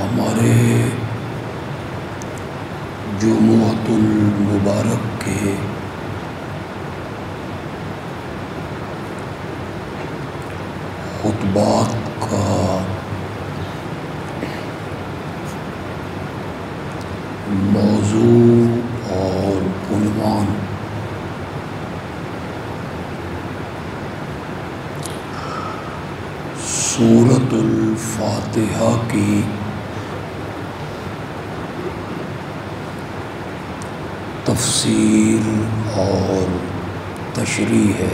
ہمارے جمعۃ المبارک کے خطبات کا موضوع اور عنوان سورۃ الفاتحہ کی تفسیر اور تشریح ہے۔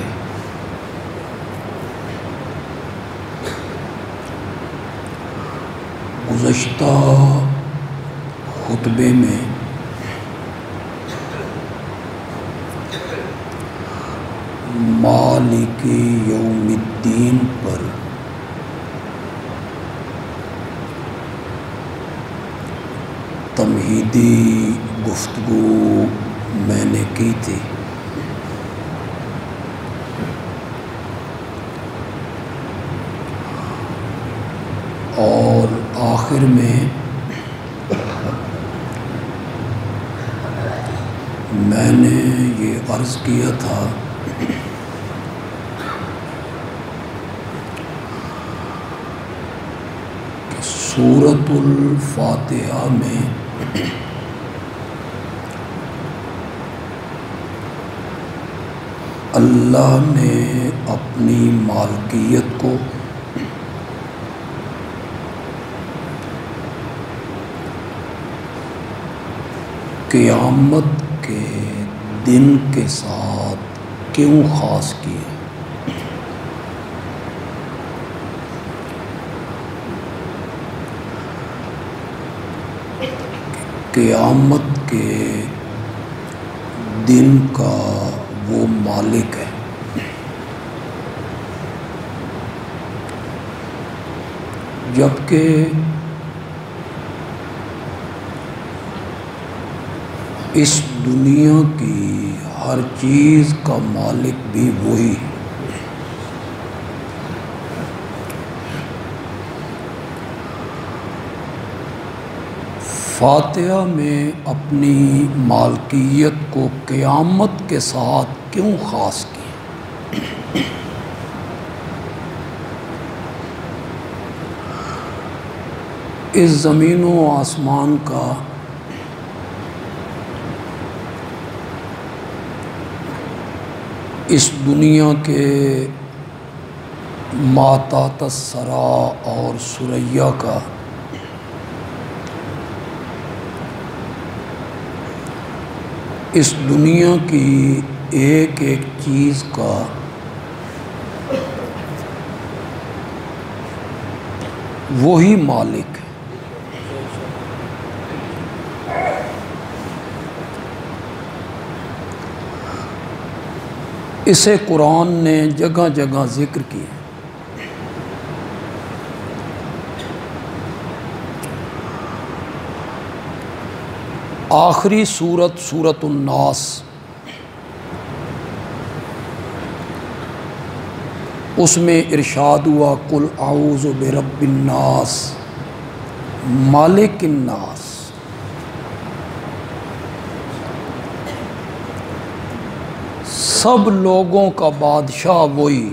گزشتہ خطبے میں مالک یوم الدین پر تمہیدی گفتگو میں نے کی تھی، اور آخر میں میں نے یہ عرض کیا تھا کہ سورۃ الفاتحہ میں اللہ نے اپنی مالکیت کو قیامت کے دن کے ساتھ کیوں خاص کیا؟ قیامت کے دن کا وہ مالک ہے، جبکہ اس دنیا کی ہر چیز کا مالک بھی وہی ہے۔ فاتحہ میں اپنی مالکیت کو قیامت کے ساتھ کیوں خاص کی؟ اس زمین و آسمان کا اس دنیا کے ما تحت الثری اور ثریا کا اس دنیا کی ایک ایک چیز کا وہی مالک ہے۔ اسے قرآن نے جگہ جگہ ذکر کیا۔ آخری سورت سورۃ الناس، اس میں ارشاد ہوا قل اعوذ برب الناس مالک الناس۔ سب لوگوں کا بادشاہ وہی،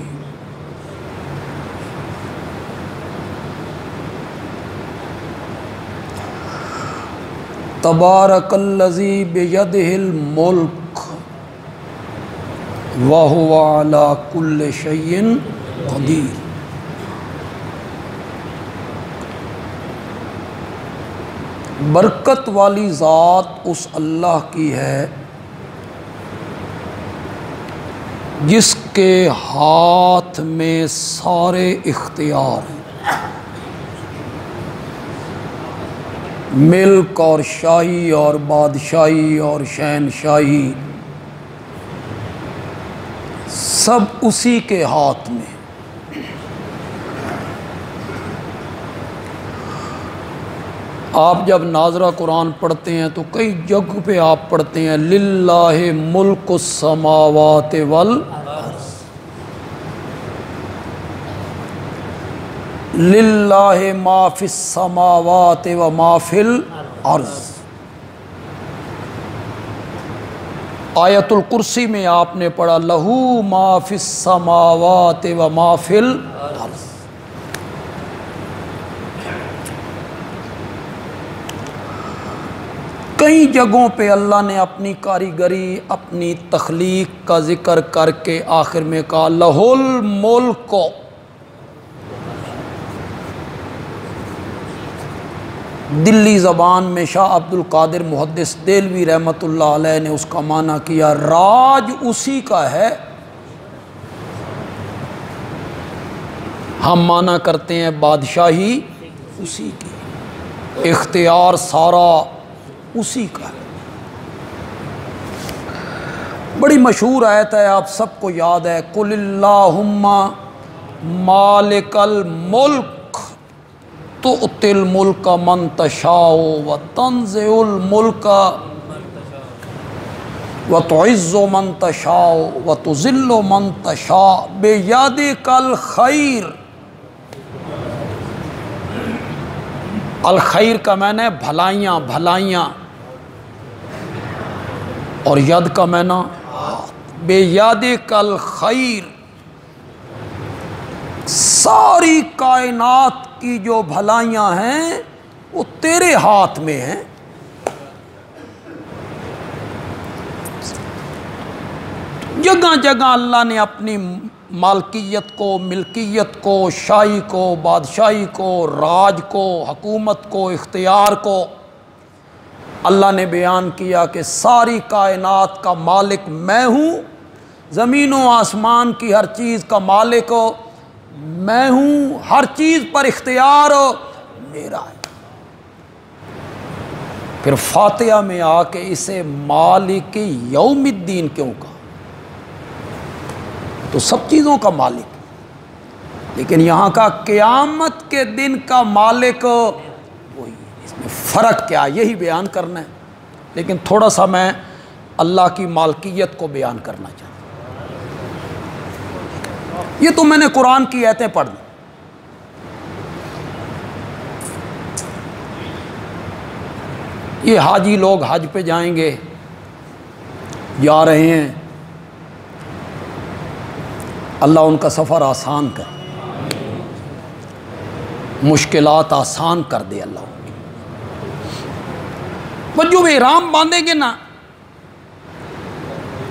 تبارک الذی بیدہ الملک وہو علی کل شیء قدیر۔ برکت والی ذات اس اللہ کی ہے جس کے ہاتھ میں سارے اختیار ہیں، ملک اور شاہی اور بادشاہی اور شہنشاہی سب اسی کے ہاتھ میں۔ آپ جب ناظرہ قرآن پڑھتے ہیں تو کئی جگہ پہ آپ پڑھتے ہیں للہ ملک السماوات والارض، للہ ما فی السماوات و ما فی الارض۔ آیت الکرسی میں آپ نے پڑھا لہو ما فی السماوات و ما فی الارض۔ کئی جگہوں پہ اللہ نے اپنی کاریگری، اپنی تخلیق کا ذکر کر کے آخر میں کہا لہ الملک۔ دلی زبان میں شاہ عبد القادر محدث دہلوی رحمۃ اللہ علیہ نے اس کا معنی کیا راج اسی کا ہے، ہم معنی کرتے ہیں بادشاہی اسی کی، اختیار سارا اسی کا ہے۔ بڑی مشہور آیت ہے، آپ سب کو یاد ہے، قل اللہم مالک الملک تؤتی الملک من تشاء وتنزع الملک وتعز من تشاء وتذل من تشاء بیدک الخیر۔ الخیر کا معنی ہے بھلائیاں، بھلائیاں، اور ید کا معنی بیدک الخیر۔ ساری کائنات کی جو بھلائیاں ہیں وہ تیرے ہاتھ میں ہیں۔ جگہ جگہ اللہ نے اپنی مالکیت کو، ملکیت کو، شاہی کو، بادشاہی کو، راج کو، حکومت کو، اختیار کو اللہ نے بیان کیا کہ ساری کائنات کا مالک میں ہوں، زمین و آسمان کی ہر چیز کا مالک میں ہوں، ہر چیز پر اختیار میرا ہے۔ پھر فاتحہ میں آ کے اسے مالک یوم الدین کیوں کہا؟ تو سب چیزوں کا مالک، لیکن یہاں کا قیامت کے دن کا مالک وہی۔ اس میں فرق کیا، یہی بیان کرنا ہے، لیکن تھوڑا سا میں اللہ کی مالکیت کو بیان کرنا چاہتا ہوں۔ یہ تو میں نے قرآن کی آیتیں پڑھ دی۔ یہ حاجی لوگ حج پہ جائیں گے، جا رہے ہیں، اللہ ان کا سفر آسان کر، مشکلات آسان کر دے اللہ۔ وہ جو احرام باندھیں گے نا،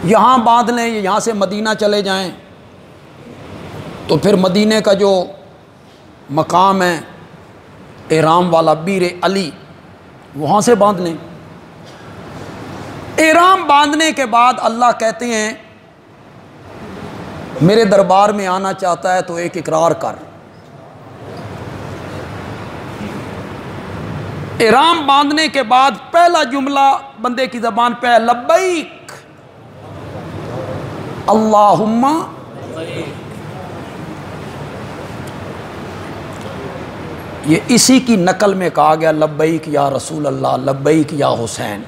یہاں باندھ لیں، یہاں سے مدینہ چلے جائیں تو پھر مدینے کا جو مقام ہے احرام والا بیر علی، وہاں سے باندھ لیں۔ احرام باندھنے کے بعد اللہ کہتے ہیں میرے دربار میں آنا چاہتا ہے تو ایک اقرار کر۔ احرام باندھنے کے بعد پہلا جملہ بندے کی زبان پہ ہے لبیک اللہم۔ یہ اسی کی نقل میں کہا گیا لبیک یا رسول اللہ، لبیک یا حسین،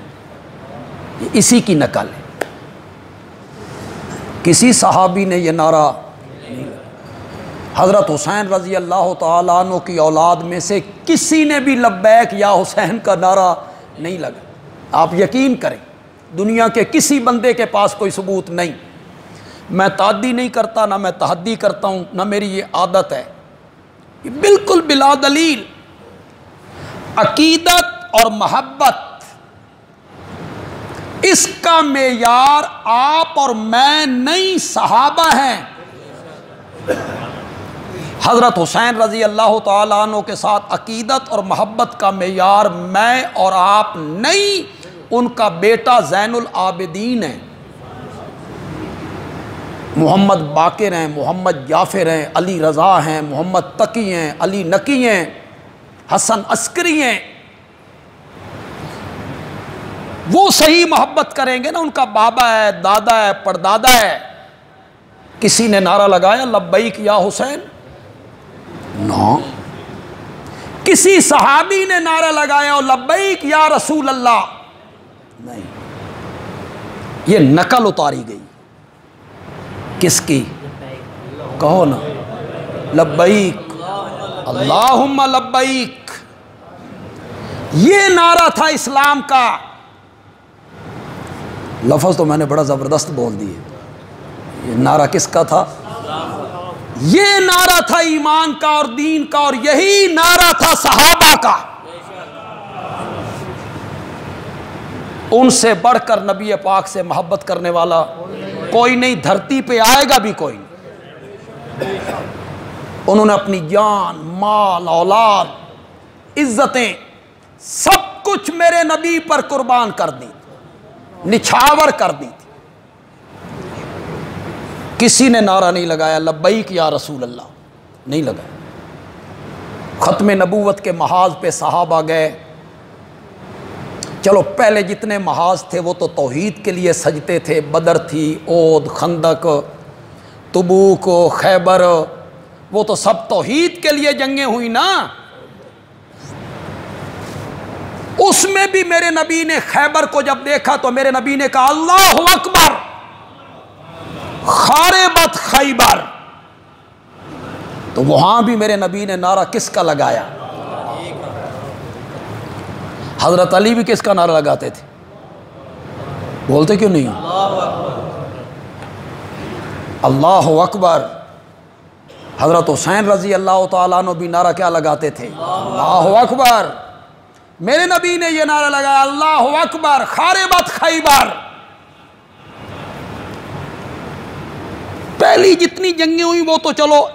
یہ اسی کی نقل ہے۔ کسی صحابی نے یہ نعرہ، حضرت حسین رضی اللہ تعالیٰ عنہ کی اولاد میں سے کسی نے بھی لبیک یا حسین کا نعرہ نہیں لگا۔ آپ یقین کریں دنیا کے کسی بندے کے پاس کوئی ثبوت نہیں۔ میں تعدی نہیں کرتا، نہ میں تحدی کرتا ہوں، نہ میری یہ عادت ہے، یہ بالکل بلا دلیل۔ عقیدت اور محبت اس کا معیار آپ اور میں نہیں، صحابہ ہیں۔ حضرت حسین رضی اللہ تعالیٰ عنہ کے ساتھ عقیدت اور محبت کا معیار میں اور آپ نہیں، ان کا بیٹا زین العابدین ہے، محمد باقر ہیں، محمد جعفر ہیں، علی رضا ہیں، محمد تقی ہیں، علی نقی ہیں، حسن عسکری ہیں۔ وہ صحیح محبت کریں گے نا، ان کا بابا ہے، دادا ہے، پردادا ہے۔ کسی نے نعرہ لگایا لبیک یا حسین؟ نہ۔ کسی صحابی نے نعرہ لگایا لبیک یا رسول اللہ؟ نہیں۔ یہ نقل اتاری گئی کس کی؟ کہو نا، لبیک اللہم لبیک، یہ نعرہ تھا اسلام کا۔ لفظ تو میں نے بڑا زبردست بول دیے، یہ نعرہ کس کا تھا؟ یہ نعرہ تھا ایمان کا اور دین کا، اور یہی نعرہ تھا صحابہ کا۔ ان سے بڑھ کر نبی پاک سے محبت کرنے والا کوئی نہیں، دھرتی پہ آئے گا بھی کوئی نہیں۔ انہوں نے اپنی جان، مال، اولاد، عزتیں، سب کچھ میرے نبی پر قربان کر دی، نچھاور کر دی تھی۔ کسی نے نعرہ نہیں لگایا لبیک یا رسول اللہ، نہیں لگایا۔ ختم نبوت کے محاذ پہ صحابہ گئے۔ چلو پہلے جتنے محاذ تھے وہ تو توحید کے لیے سجتے تھے، بدر تھی، احد، خندق، تبوک، خیبر، وہ تو سب توحید کے لیے جنگیں ہوئی نا۔ اس میں بھی میرے نبی نے خیبر کو جب دیکھا تو میرے نبی نے کہا اللہ اکبر خاربت خیبر، تو وہاں بھی میرے نبی نے نعرہ کس کا لگایا؟ حضرت علی بھی کس کا نعرہ لگاتے تھے؟ بولتے کیوں نہیں؟ اللہ اکبر۔ حضرت حسین رضی اللہ تعالیٰ عنہ بھی نعرہ کیا لگاتے تھے؟ اللہ اکبر۔ میرے نبی نے یہ نعرہ لگایا اللہ اکبر خاربت خیبر۔ پہلی جتنی جنگیں ہوئی وہ تو چلو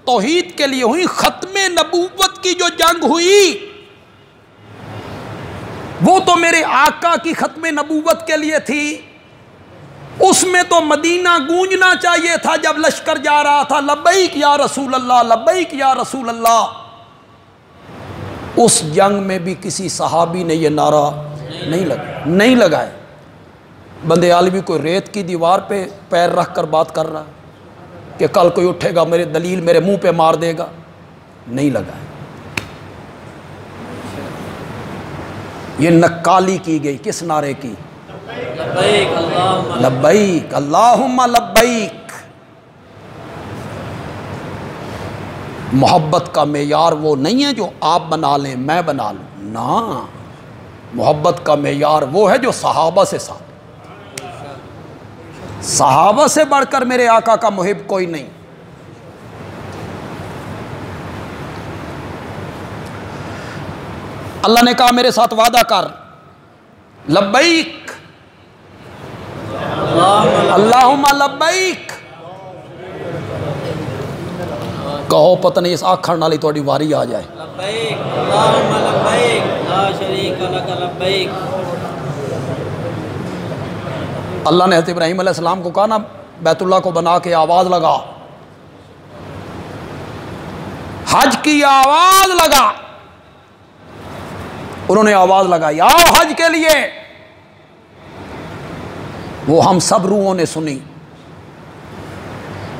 توحید کے لیے ہوئی، ختم نبوت کی جو جنگ ہوئی وہ تو میرے آقا کی ختم نبوت کے لیے تھی۔ اس میں تو مدینہ گونجنا چاہیے تھا جب لشکر جا رہا تھا لبیک یا رسول اللہ، لبیک یا رسول اللہ۔ اس جنگ میں بھی کسی صحابی نے یہ نعرہ نہیں لگائے۔ بندے عالمی کوئی ریت کی دیوار پہ پیر رکھ کر بات کر رہا ہے کہ کل کوئی اٹھے گا میرے دلیل میرے منہ پہ مار دے گا، نہیں لگائے۔ یہ نکالی کی گئی کس نعرے کی؟ لبیک اللہم لبیک۔ محبت کا معیار وہ نہیں ہے جو آپ بنا لیں میں بنا لوں، نا، محبت کا معیار وہ ہے جو صحابہ سے ساتھ۔ صحابہ سے بڑھ کر میرے آقا کا محب کوئی نہیں۔ اللہ نے کہا میرے ساتھ وعدہ کر، لبیک اللہم لبیک۔ کہو پتہ نہیں اس آکھڑ نالی تھوڑی واری آ جائے۔ لبیک اللہم لبیک لا شریک لک لبیک۔ اللہ نے حضرت ابراہیم علیہ السلام کو کہا نا بیت اللہ کو بنا کے آواز لگا، حج کی آواز لگا۔ انہوں نے آواز لگائی آؤ حج کے لیے، وہ ہم سب روحوں نے سنی۔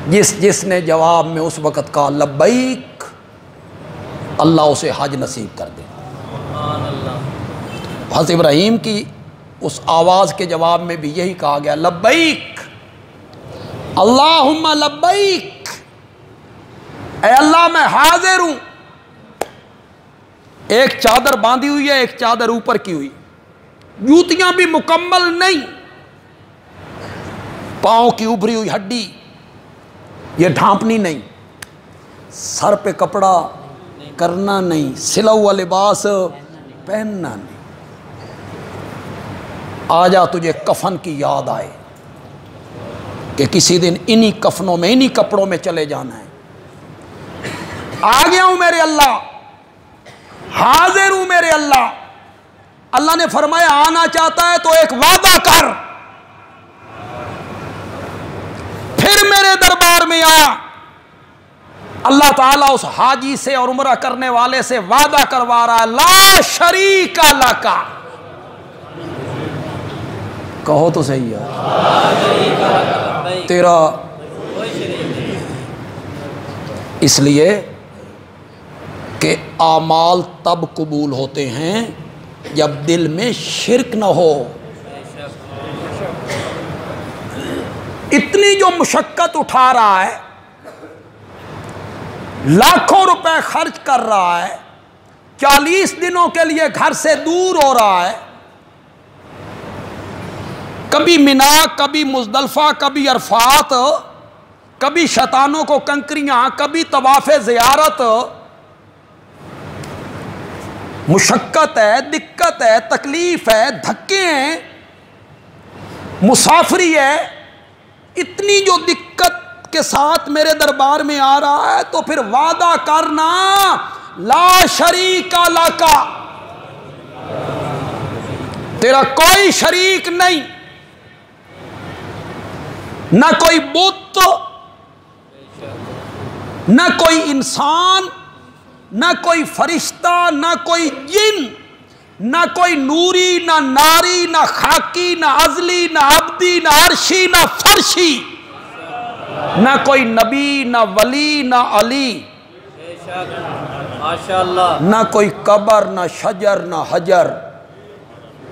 جس نے جواب میں اس وقت کہا لبیک، اللہ اسے حج نصیب کر دے۔ حضرت ابراہیم کی اس آواز کے جواب میں بھی یہی کہا گیا لبیک اللہم لبیک، اے اللہ میں حاضر ہوں۔ ایک چادر باندھی ہوئی ہے، ایک چادر اوپر کی ہوئی، جوتیاں بھی مکمل نہیں، پاؤں کی ابھری ہوئی ہڈی، یہ ڈھانپنی نہیں، سر پہ کپڑا کرنا نہیں، سلا ہوا لباس پہننا نہیں۔ آجا تجھے کفن کی یاد آئے کہ کسی دن انہی کفنوں میں انہی کپڑوں میں چلے جانا ہے۔ آ گیا ہوں میرے اللہ، حاضر ہوں میرے اللہ۔ اللہ نے فرمایا آنا چاہتا ہے تو ایک وعدہ کر، پھر میرے دربار میں آ۔ اللہ تعالیٰ اس حاجی سے اور عمرہ کرنے والے سے وعدہ کروا رہا ہے لا شریک لک، کہو تو صحیح ہے تیرا۔ اس لیے کہ اعمال تب قبول ہوتے ہیں جب دل میں شرک نہ ہو۔ اتنی جو مشقت اٹھا رہا ہے لاکھوں روپے خرچ کر رہا ہے، 40 دنوں کے لیے گھر سے دور ہو رہا ہے، کبھی مینا، کبھی مزدلفہ، کبھی عرفات، کبھی شیطانوں کو کنکریاں، کبھی طواف زیارت، مشقت ہے، دقت ہے، تکلیف ہے، دھکے ہیں، مسافری ہے، اتنی جو دقت کے ساتھ میرے دربار میں آ رہا ہے، تو پھر وعدہ کرنا لا شریک لک، تیرا کوئی شریک نہیں، نہ کوئی بت، نہ کوئی انسان، نہ کوئی فرشتہ، نہ کوئی جن، نہ کوئی نوری، نہ ناری، نہ خاکی، نہ ازلی، نہ عبدی، نہ عرشی، نہ فرشی، نہ کوئی نبی، نہ ولی، نہ علی، بے شک ماشاءاللہ نہ کوئی قبر، نہ شجر، نہ حجر۔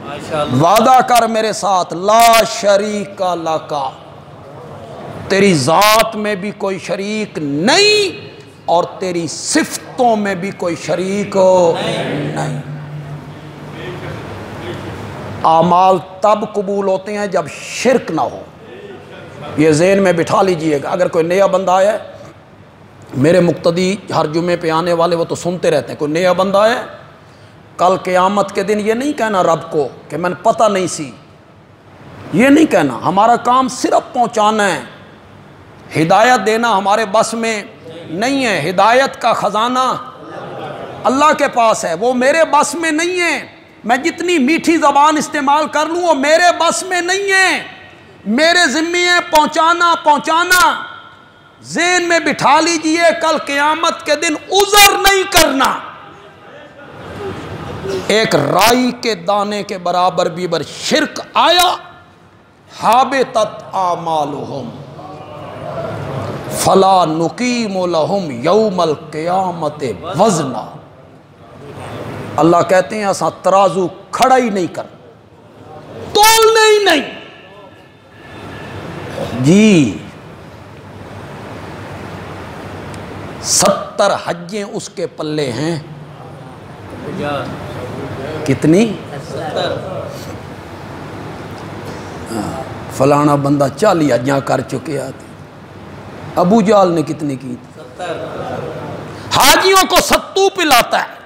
ماشاءاللہ وعدہ کر میرے ساتھ لا شریک لک، تیری ذات میں بھی کوئی شریک نہیں اور تیری صفتوں میں بھی کوئی شریک نہیں۔ اعمال تب قبول ہوتے ہیں جب شرک نہ ہو، یہ ذہن میں بٹھا لیجئے گا۔ اگر کوئی نیا بندہ ہے، میرے مقتدی ہر جمعے پہ آنے والے وہ تو سنتے رہتے ہیں، کوئی نیا بندہ ہے، کل قیامت کے دن یہ نہیں کہنا رب کو کہ میں نے پتہ نہیں سی، یہ نہیں کہنا، ہمارا کام صرف پہنچانا ہے، ہدایت دینا ہمارے بس میں نہیں ہے، ہدایت کا خزانہ اللہ کے پاس ہے، وہ میرے بس میں نہیں ہے، میں جتنی میٹھی زبان استعمال کر لوں وہ میرے بس میں نہیں ہے، میرے ذمہ ہے پہنچانا۔ ذہن میں بٹھا لیجئے کل قیامت کے دن عذر نہیں کرنا، ایک رائی کے دانے کے برابر بھی بر شرک آیا، حابطت اعمالہم فلا نقیم لہم یوم القیامت وزنا۔ اللہ کہتے ہیں ایسا ترازو کھڑا ہی نہیں کر، تولنے ہی نہیں جی۔ 70 حجیں اس کے پلے ہیں، کتنی؟ 70 فلانا بندہ 40 حجاں کر چکے آتے، ابو جال نے کتنی کی؟ 70 حاجیوں کو ستو پلاتا ہے،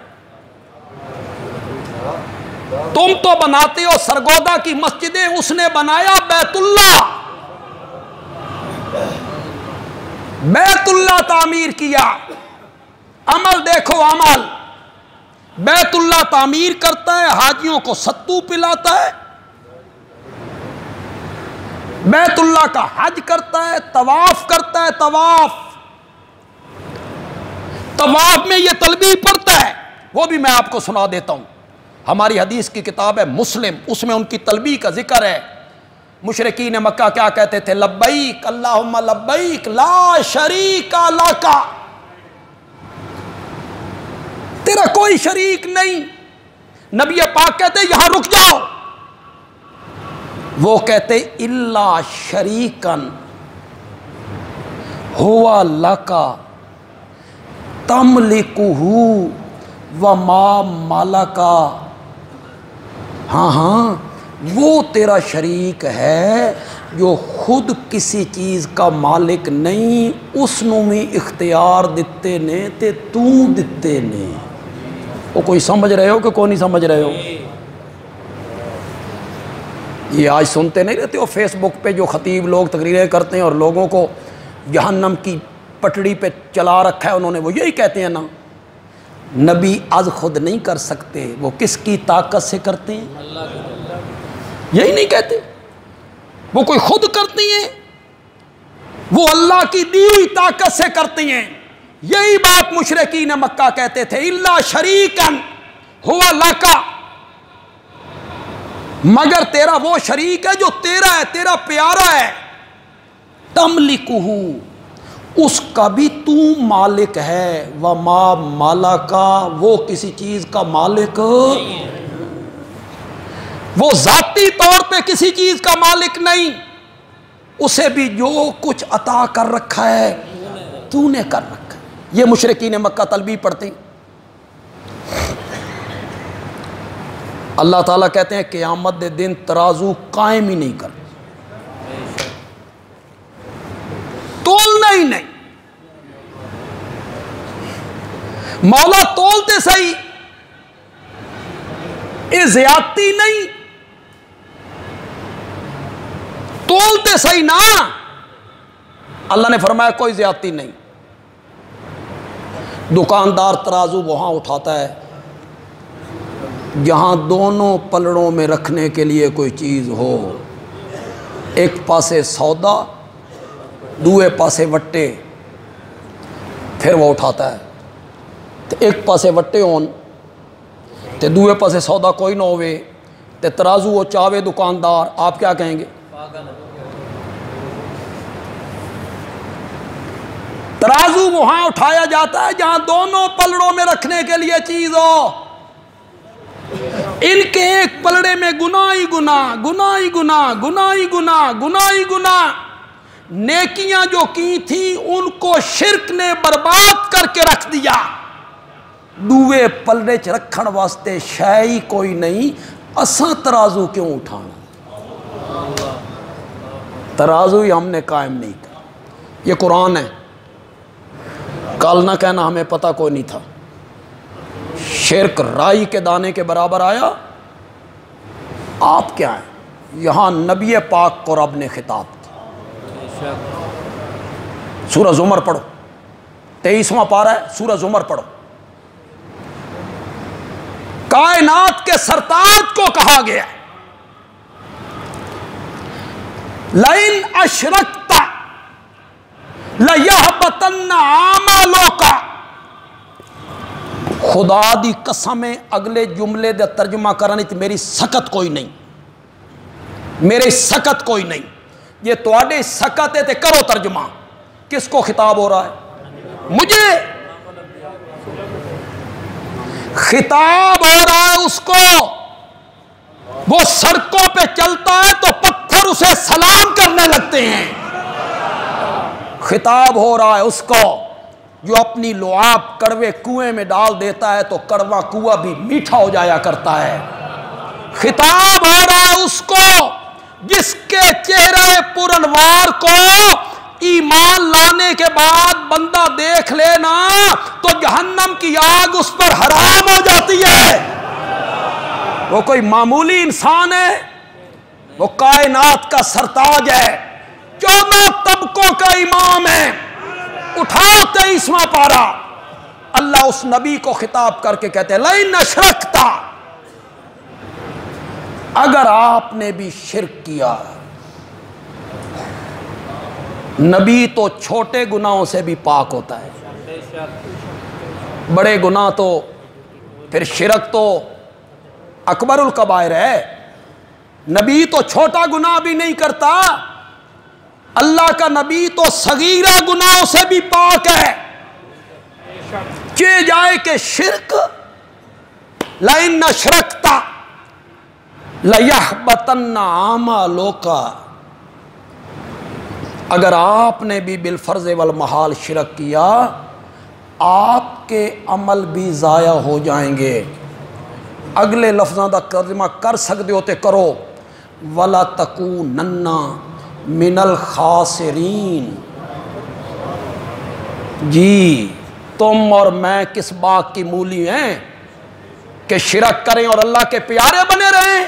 تم تو بناتے ہو سرگودا کی مسجدیں، اس نے بنایا بیت اللہ، بیت اللہ تعمیر کیا، عمل دیکھو عمل، بیت اللہ تعمیر کرتا ہے، حاجیوں کو ستو پلاتا ہے، بیت اللہ کا حج کرتا ہے، طواف کرتا ہے، طواف میں یہ تلبیہ پڑھتا ہے، وہ بھی میں آپ کو سنا دیتا ہوں، ہماری حدیث کی کتاب ہے مسلم، اس میں ان کی تلبیہ کا ذکر ہے۔ مشرکین مکہ کیا کہتے تھے؟ لبیک اللہم لبیک لا شریک لک، تیرا کوئی شریک نہیں۔ نبی پاک کہتے یہاں رک جاؤ، وہ کہتے الا شریکن ہوا لکا تملکہ وما ملکا، ہاں وہ تیرا شریک ہے جو خود کسی چیز کا مالک نہیں، اس نو میں اختیار دیتے نے تے تو دیتے نے۔ وہ کوئی سمجھ رہے ہو کہ کوئی نہیں سمجھ رہے ہو؟ یہ آج سنتے نہیں رہتے ہو فیس بک پہ جو خطیب لوگ تقریریں کرتے ہیں اور لوگوں کو جہنم کی پٹڑی پہ چلا رکھا ہے انہوں نے، وہ یہی کہتے ہیں نا، نبی از خود نہیں کر سکتے، وہ کس کی طاقت سے کرتے ہیں؟ اللہ کی یہی نہیں کہتے، وہ کوئی خود کرتی ہیں، وہ اللہ کی دی ہوئی طاقت سے کرتی ہیں۔ یہی بات مشرکین مکہ کہتے تھے، الا شریکن ہوا لکا، مگر تیرا وہ شریک ہے جو تیرا ہے، تیرا پیارا ہے، تملکہ، اس کا بھی تو مالک ہے، وما مالکا، وہ کسی چیز کا مالک، وہ ذاتی طور پہ کسی چیز کا مالک نہیں، اسے بھی جو کچھ عطا کر رکھا ہے تو نے کر رکھا ہے۔ یہ مشرکین مکہ تلبیہ پڑھتے ہیں۔ اللہ تعالیٰ کہتے ہیں قیامت دے دن ترازو قائم ہی نہیں کر، تولنا ہی نہیں۔ مولا تولتے صحیح، یہ زیادتی نہیں، تولتے صحیح نا۔ اللہ نے فرمایا کوئی زیادتی نہیں۔ دکاندار ترازو وہاں اٹھاتا ہے جہاں دونوں پلڑوں میں رکھنے کے لیے کوئی چیز ہو، ایک پاسے سودا دوے پاسے وٹے، پھر وہ اٹھاتا ہے۔ تو ایک پاسے وٹے ہون تے دوے پاسے سودا کوئی نہ ہوئے تے ترازو وہ چاوے دکاندار، آپ کیا کہیں گے؟ ترازو وہاں اٹھایا جاتا ہے جہاں دونوں پلڑوں میں رکھنے کے لیے چیز ہو۔ ان کے ایک پلڑے میں گناہ ہی گناہ، گناہ ہی گناہ، گناہ ہی گناہ، گناہ ہی گناہ۔ نیکیاں جو کی تھی ان کو شرک نے برباد کر کے رکھ دیا۔ دوے پلڑے چ رکھن واسطے شے ہی کوئی نہیں، اساں ترازو کیوں اٹھانا؟ ترازو ہی ہم نے قائم نہیں کیا۔ یہ قرآن ہے، کل نہ کہنا ہمیں پتہ کوئی نہیں تھا۔ شرک رائی کے دانے کے برابر آیا۔ آپ کیا ہیں؟ یہاں نبی پاک کو رب نے خطاب کیا۔ سورہ زمر پڑھو، 23واں پارہ ہے، سورہ زمر پڑھو۔ کائنات کے سرتاج کو کہا گیا لَإِنْ أَشْرَكْتَ لَيَحْبَطَنَّ عَمَلُكَ۔ خدا دی قسم اگلے جملے دا ترجمہ کرنے تے میری سکت کوئی نہیں، میری سکت کوئی نہیں۔ یہ تواڈے سکت ہے تے کرو ترجمہ۔ کس کو خطاب ہو رہا ہے؟ مجھے خطاب ہو رہا ہے اس کو۔ وہ سڑکوں پہ چلتا ہے تو پتھر اسے سلام کرنے لگتے ہیں۔ خطاب ہو رہا ہے اس کو جو اپنی لعاب کڑوے کنویں میں ڈال دیتا ہے تو کڑوا کنواں بھی میٹھا ہو جایا کرتا ہے۔ خطاب ہو رہا ہے اس کو جس کے چہرے پرانوار کو ایمان لانے کے بعد بندہ دیکھ لینا تو جہنم کی آگ اس پر حرام ہو جاتی ہے۔ وہ کوئی معمولی انسان ہے، وہ کائنات کا سرتاج ہے، 14 طبقوں کا امام ہے۔ اٹھاؤ 23واں پارہ۔ اللہ اس نبی کو خطاب کر کے کہتے ہیں لَإِنْ أَشْرَكْتَ، اگر آپ نے بھی شرک کیا۔ نبی تو چھوٹے گناہوں سے بھی پاک ہوتا ہے، بڑے گناہ تو پھر شرک تو اکبر الکبائر ہے۔ نبی تو چھوٹا گناہ بھی نہیں کرتا، اللہ کا نبی تو صغیرہ گناہوں سے بھی پاک ہے۔ چہ جائے کہ شرک لَإِنْ أَشْرَكْتَ لَيَحْبَطَنَّ عَمَلُكَ، اگر آپ نے بھی بالفرض والمحال شرک کیا آپ کے عمل بھی ضائع ہو جائیں گے۔ اگلے لفظوں کا ترجمہ کر سکتے ہو تے کرو، وَلَا تَكُونَنَّ مِنَ الْخَاسِرِينَ۔ جی تم اور میں کس باغ کی مولی ہیں کہ شرک کریں اور اللہ کے پیارے بنے رہیں؟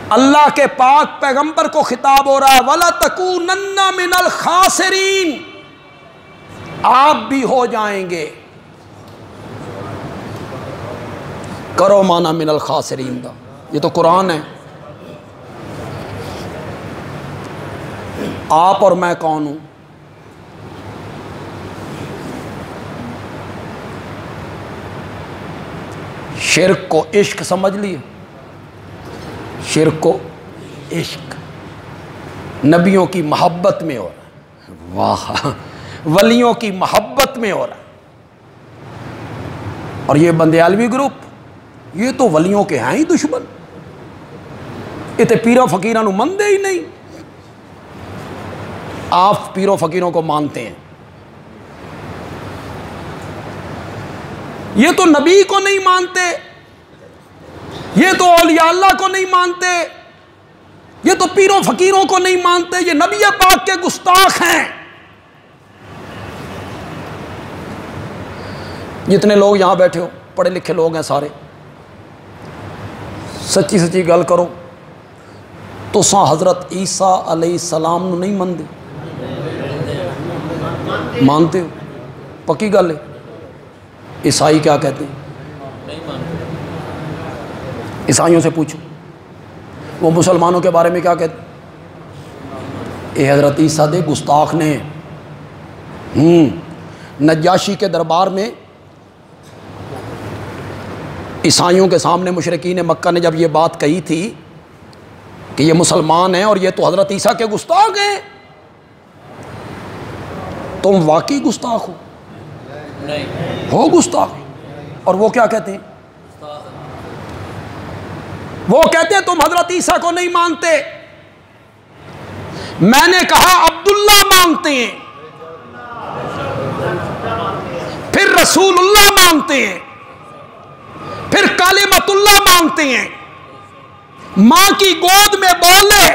اللہ کے پاک پیغمبر کو خطاب ہو رہا ہے وَلَا تَكُونَنَّ مِنَ الْخَاسِرِينَ، آپ بھی ہو جائیں گے۔ کرو مانا من الخاسرین دا، یہ تو قرآن ہے۔ آپ اور میں کون ہوں؟ شرک کو عشق سمجھ لیے، شرک کو عشق نبیوں کی محبت میں ہو رہا ہے، واہ، ولیوں کی محبت میں ہو رہا ہے۔ اور یہ بندیالوی گروپ یہ تو ولیوں کے ہیں ہی دشمن، یہ تو پیروں فقیروں مانتے ہی نہیں۔ آپ پیروں فقیروں کو مانتے ہیں، یہ تو نبی کو نہیں مانتے، یہ تو اولیاء اللہ کو نہیں مانتے، یہ تو پیروں فقیروں کو نہیں مانتے، یہ نبی پاک کے گستاخ ہیں۔ جتنے لوگ یہاں بیٹھے ہو پڑھے لکھے لوگ ہیں سارے، سچی سچی گل کرو، تساں حضرت عیسیٰ علیہ السلام نو نہیں مانتے؟ مانتے ہو؟ پکی گل ہے۔ عیسائی کیا کہتے ہیں؟ عیسائیوں سے پوچھو، وہ مسلمانوں کے بارے میں کیا کہتے ہیں؟ اے حضرت عیسیٰ دے گستاخ نے۔ نجاشی کے دربار میں عیسائیوں کے سامنے مشرکین مکہ نے جب یہ بات کہی تھی کہ یہ مسلمان ہیں اور یہ تو حضرت عیسیٰ کے گستاخ ہیں، تم واقعی گستاخ ہو؟ ہو گستاخ۔ اور وہ کیا کہتے ہیں؟ وہ کہتے ہیں تم حضرت عیسیٰ کو نہیں مانتے۔ میں نے کہا عبداللہ مانتے ہیں، پھر رسول اللہ مانتے ہیں، پھر کلمۃ اللہ مانتے ہیں، ماں کی گود میں بولے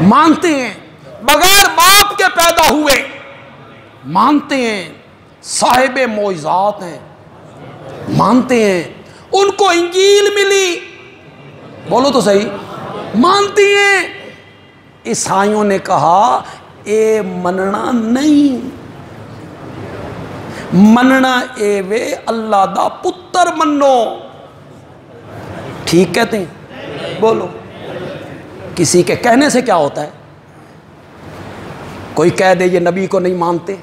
مانتے ہیں، بغیر باپ کے پیدا ہوئے مانتے ہیں، صاحب معجزات ہیں مانتے ہیں، ان کو انجیل ملی، بولو تو صحیح، مانتی ہیں۔ عیسائیوں نے کہا اے مننا نہیں، مننا اے وے اللہ دا پتر منو۔ ٹھیک کہتے ہیں؟ بولو، کسی کے کہنے سے کیا ہوتا ہے؟ کوئی کہہ دے یہ نبی کو نہیں مانتے،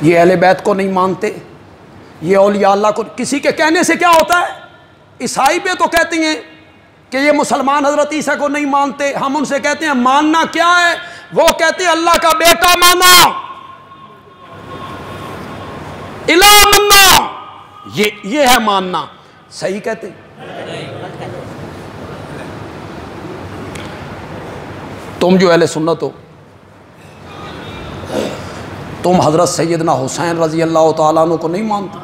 یہ اہل بیت کو نہیں مانتے، یہ اولیاء اللہ کو، کسی کے کہنے سے کیا ہوتا ہے؟ عیسائی پہ تو کہتے ہیں کہ یہ مسلمان حضرت عیسیٰ کو نہیں مانتے، ہم ان سے کہتے ہیں ماننا کیا ہے؟ وہ کہتے ہیں اللہ کا بیٹا مانا، الہ ماننا، یہ ہے ماننا۔ صحیح کہتے ہیں؟ تم جو اہل سنت ہو، تم حضرت سیدنا حسین رضی اللہ تعالیٰ عنہ کو نہیں مانتے؟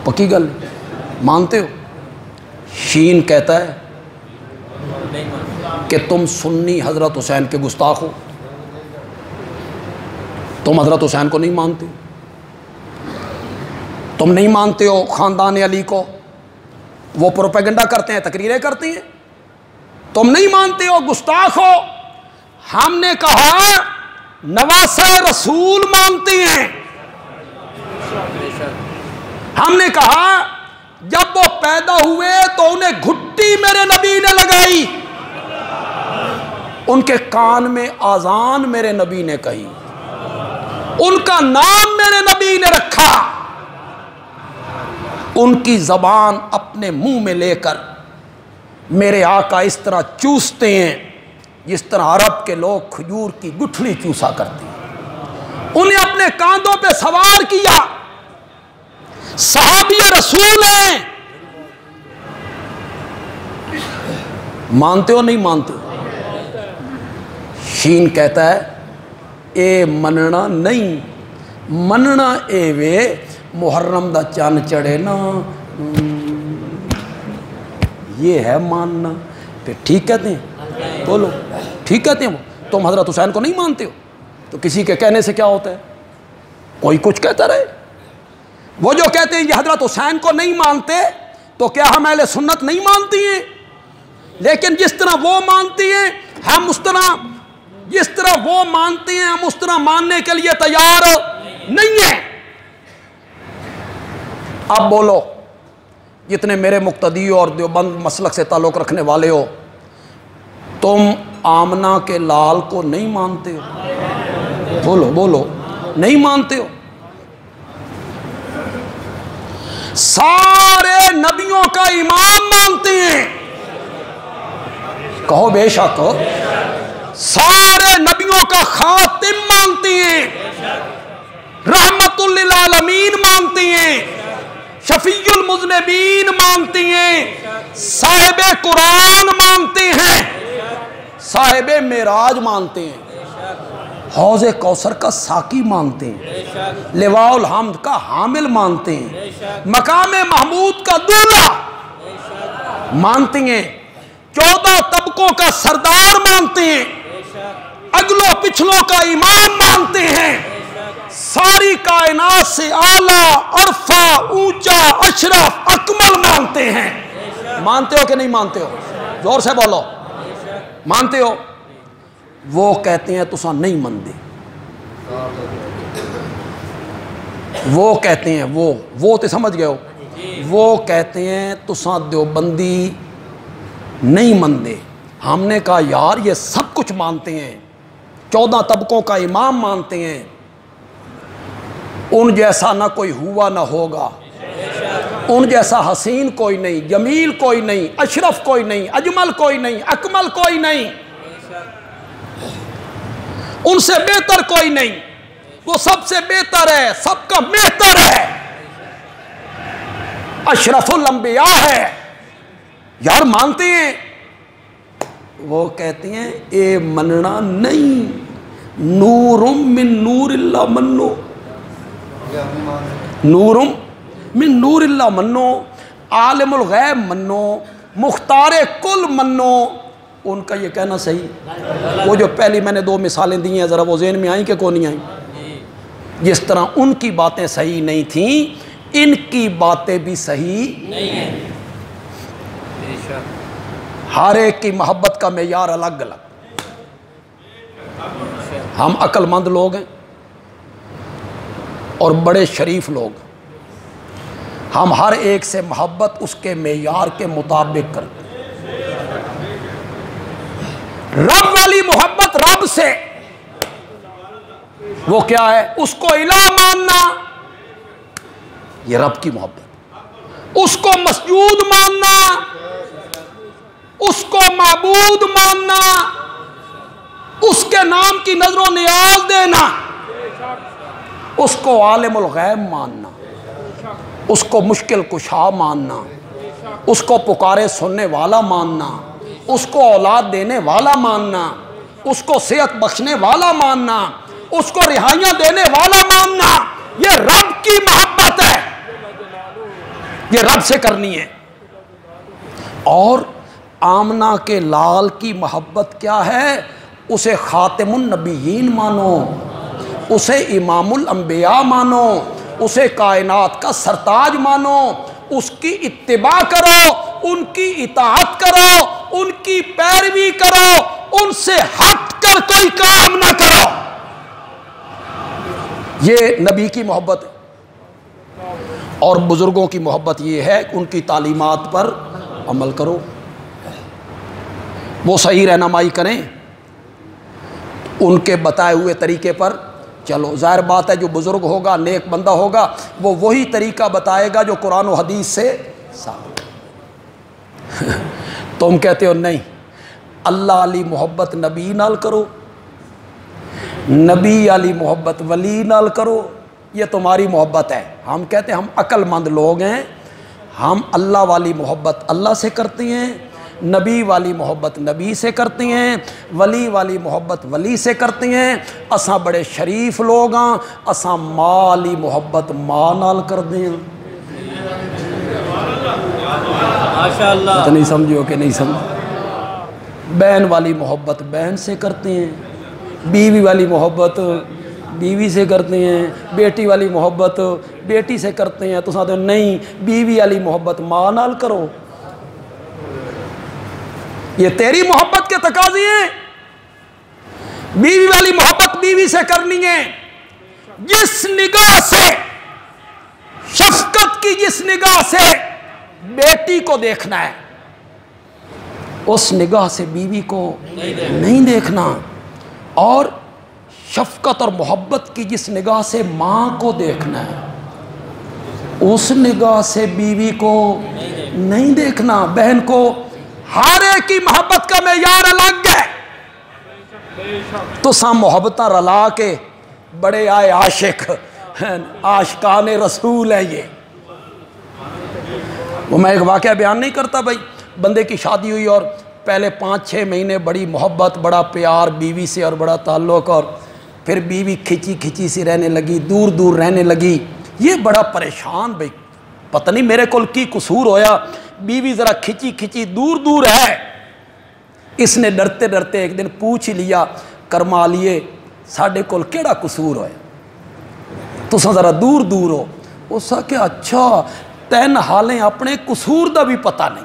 پکی گل مانتے ہو؟ شین کہتا ہے کہ تم سنی حضرت حسین کے گستاخ ہو، تم حضرت حسین کو نہیں مانتے، تم نہیں مانتے ہو خاندان علی کو، وہ پروپیگنڈا کرتے ہیں، تقریریں کرتے ہیں، تم نہیں مانتے ہو، گستاخ ہو۔ ہم نے کہا نواسہ رسول مانتے ہیں، ہم نے کہا جب وہ پیدا ہوئے تو انہیں گھٹی میرے نبی نے لگائی، ان کے کان میں آذان میرے نبی نے کہی، ان کا نام میرے نبی نے رکھا، ان کی زبان اپنے منہ میں لے کر میرے آقا اس طرح چوستے ہیں جس طرح عرب کے لوگ کھجور کی گٹھلی چوسا کرتے ہیں، انہیں اپنے کاندھوں پہ سوار کیا، صحابی رسول ہیں۔ مانتے ہو نہیں مانتے ہو؟ شین کہتا ہے اے مننا نہیں، مننا اے وے محرم دا چان چڑھے نا، یہ ہے ماننا۔ پھر ٹھیک کہتے ہیں؟ بولو ٹھیک کہتے ہیں؟ وہ تم حضرت حسین کو نہیں مانتے ہو تو کسی کے کہنے سے کیا ہوتا ہے؟ کوئی کچھ کہتا رہے۔ وہ جو کہتے ہیں یہ حضرت حسین کو نہیں مانتے تو کیا ہم اہل سنت نہیں مانتی ہیں؟ لیکن جس طرح وہ مانتی ہیں ہم اس طرح، جس طرح وہ مانتے ہیں ہم اس طرح ماننے کے لیے تیار نہیں ہیں۔ اب بولو، جتنے میرے مقتدی اور دیوبند مسلک سے تعلق رکھنے والے ہو، تم آمنہ کے لال کو نہیں مانتے ہو؟ بولو بولو، نہیں مانتے ہو؟ سارے نبیوں کا امام مانتے ہیں، کہو بے شک، سارے نبیوں کا خاتم مانتے ہیں، رحمت للعالمین مانتے ہیں، شفیع المذنبین مانتے ہیں، صاحب قرآن مانتے ہیں، صاحب معراج مانتے ہیں، حوض کوثر کا ساقی مانتے ہیں، لواء الحمد کا حامل مانتے ہیں، مقام محمود کا دولہ مانتے ہیں، 14 طبقوں کا سردار مانتے ہیں، اگلوں پچھلوں کا امام مانتے ہیں، ساری کائنات سے اعلیٰ، عرفہ، اونچا، اشرف، اکمل مانتے ہیں۔ مانتے ہو کہ نہیں مانتے ہو؟ زور سے بولو، مانتے ہو؟ وہ کہتے ہیں تساں نہیں مندے، وہ کہتے ہیں وہ تے سمجھ گئے ہو، وہ کہتے ہیں تساں دیوبندی نہیں مندے۔ ہم نے کہا یار یہ سب کچھ مانتے ہیں، 14 طبقوں کا امام مانتے ہیں، ان جیسا نہ کوئی ہوا نہ ہوگا، ان جیسا حسین کوئی نہیں، جمیل کوئی نہیں، اشرف کوئی نہیں، اجمل کوئی نہیں، اکمل کوئی نہیں، ان سے بہتر کوئی نہیں، وہ سب سے بہتر ہے، سب کا بہتر ہے، اشرف الانبیاء ہے۔ یار مانتے ہیں، وہ کہتے ہیں اے مننا نہیں، نور من نور اللہ منو، نور من نور اللہ منو، عالم الغیب منو، مختار کل منو۔ ان کا یہ کہنا صحیح؟ وہ جو پہلی میں نے 2 مثالیں دی ہیں ذرا وہ ذہن میں آئیں کہ کون نہیں آئیں؟ جس طرح ان کی باتیں صحیح نہیں تھیں، ان کی باتیں بھی صحیح نہیں ہیں۔ ہر ایک کی محبت کا معیار الگ الگ، ہم عقل مند لوگ ہیں اور بڑے شریف لوگ، ہم ہر ایک سے محبت اس کے معیار کے مطابق کرتے ہیں۔ رب والی محبت رب سے وہ کیا ہے؟ اس کو الہ ماننا، یہ رب کی محبت، اس کو مسجود ماننا، اس کو معبود ماننا، اس کے نام کی نظر و نیاز دینا، اس کو عالم الغیب ماننا، اس کو مشکل کشا ماننا، اس کو پکارے سننے والا ماننا، اس کو اولاد دینے والا ماننا، اس کو صحت بخشنے والا ماننا، اس کو رہائیاں دینے والا ماننا، یہ رب کی محبت ہے، یہ رب سے کرنی ہے۔ اور آمنہ کے لال کی محبت کیا ہے؟ اسے خاتم النبیین مانو، اسے امام الانبیاء مانو، اسے کائنات کا سرتاج مانو، اس کی اتباع کرو، ان کی اطاعت کرو، ان کی پیروی کرو، ان سے ہٹ کر کوئی کام نہ کرو۔ یہ نبی کی محبت ہے۔ اور بزرگوں کی محبت یہ ہے کہ ان کی تعلیمات پر عمل کرو، وہ صحیح رہنمائی کریں، ان کے بتائے ہوئے طریقے پر چلو۔ ظاہر بات ہے جو بزرگ ہوگا، نیک بندہ ہوگا، وہ وہی طریقہ بتائے گا جو قرآن و حدیث سے ثابت۔ تم کہتے ہو نہیں، اللہ علی محبت نبی نال کرو، نبی علی محبت ولی نال کرو، یہ تمہاری محبت ہے۔ ہم کہتے ہیں ہم عقل مند لوگ ہیں، ہم اللہ والی محبت اللہ سے کرتے ہیں، نبی والی محبت نبی سے کرتے ہیں، ولی والی محبت ولی سے کرتے ہیں۔ اساں بڑے شریف لوگ ہاں، اساں ماں والی محبت ماں نال کر دیں۔ ماشاءاللہ، تو نہیں سمجھو کہ نہیں سمجھو؟ بہن والی محبت بہن سے کرتے ہیں، بیوی والی محبت بیوی سے کرتے ہیں، بیٹی والی محبت بیٹی سے کرتے ہیں۔ تو ساتھ نہیں، بیوی والی محبت ماں نال کرو، یہ تیری محبت کے تقاضے ہیں۔ بیوی والی محبت بیوی سے کرنی ہے، جس نگاہ سے، شفقت کی جس نگاہ سے بیٹی کو دیکھنا ہے، اس نگاہ سے بیوی کو نہیں دیکھنا، اور شفقت اور محبت کی جس نگاہ سے ماں کو دیکھنا ہے، اس نگاہ سے بیوی کو نہیں دیکھنا، بہن کو۔ ہر ایک کی محبت کا معیار الگ ہے۔ تو سام محبتہ رلا کے بڑے آئے عاشق، عاشقان رسول ہے یہ۔ وہ میں ایک واقعہ بیان نہیں کرتا بھائی، بندے کی شادی ہوئی اور پہلے 5-6 مہینے بڑی محبت، بڑا پیار بیوی سے اور بڑا تعلق، اور پھر بیوی کھچی کھچی سی رہنے لگی، دور دور رہنے لگی. یہ بڑا پریشان بھائی، پتہ نہیں میرے کول کی قصور ہویا، بیوی ذرا کھچی کھچی دور دور ہے. اس نے ڈرتے ڈرتے ایک دن پوچھ ہی لیا، کرما لیے ساڈے کول کیڑا قصور ہوئے، تساں ذرا دور دور ہو. اس کہ اچھا تین حالیں اپنے قصور دا بھی پتہ نہیں.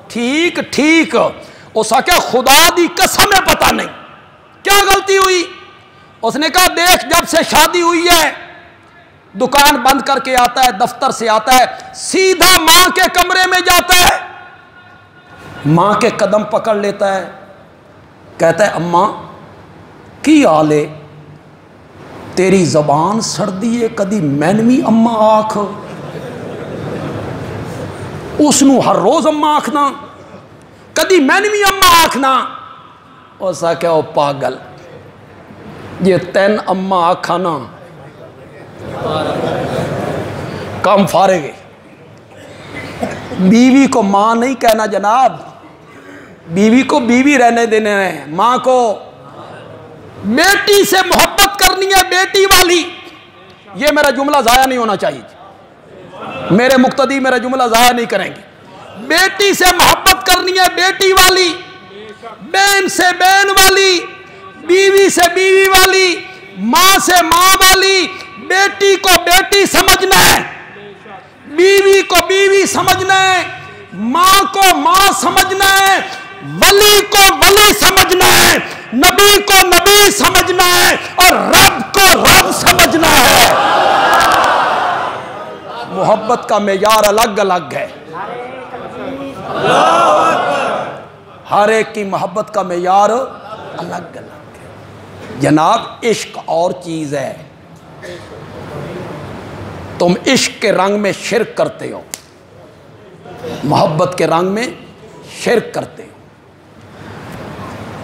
ٹھیک ٹھیک. اس کہ خدا دی قسم ہے پتہ نہیں کیا غلطی ہوئی. اس نے کہا دیکھ جب سے شادی ہوئی ہے دکان بند کر کے آتا ہے، دفتر سے آتا ہے، سیدھا ماں کے کمرے میں جاتا ہے، ماں کے قدم پکڑ لیتا ہے، کہتا ہے اماں کی حال ہے، تیری زبان سردی ہے، کدی مینوی اماں آکھ. اس نو ہر روز اماں آکھنا، کدی مینوی اماں آکھنا. اسا کہ او پاگل، یہ تین اماں آکھا نا کم فارغ ہے. بیوی کو ماں نہیں کہنا جناب، بیوی کو بیوی رہنے دینے ہیں. ماں کو بیٹی سے محبت کرنی ہے، بیٹی والی. یہ میرا جملہ ضائع نہیں ہونا چاہیے، میرے مقتدی میرا جملہ ضائع نہیں کریں گے. بیٹی سے محبت کرنی ہے، بیٹی والی. بہن سے بہن والی، بیوی سے بیوی والی، ماں سے ماں والی. بیٹی کو بیٹی سمجھنا ہے، بیوی کو بیوی سمجھنا ہے، ماں کو ماں سمجھنا ہے، ولی کو ولی سمجھنا ہے، نبی کو نبی سمجھنا ہے، اور رب کو رب سمجھنا ہے. محبت کا معیار الگ الگ ہے، ہر ایک کی محبت کا معیار الگ الگ ہے. جناب عشق اور چیز ہے. تم عشق کے رنگ میں شرک کرتے ہو، محبت کے رنگ میں شرک کرتے ہو.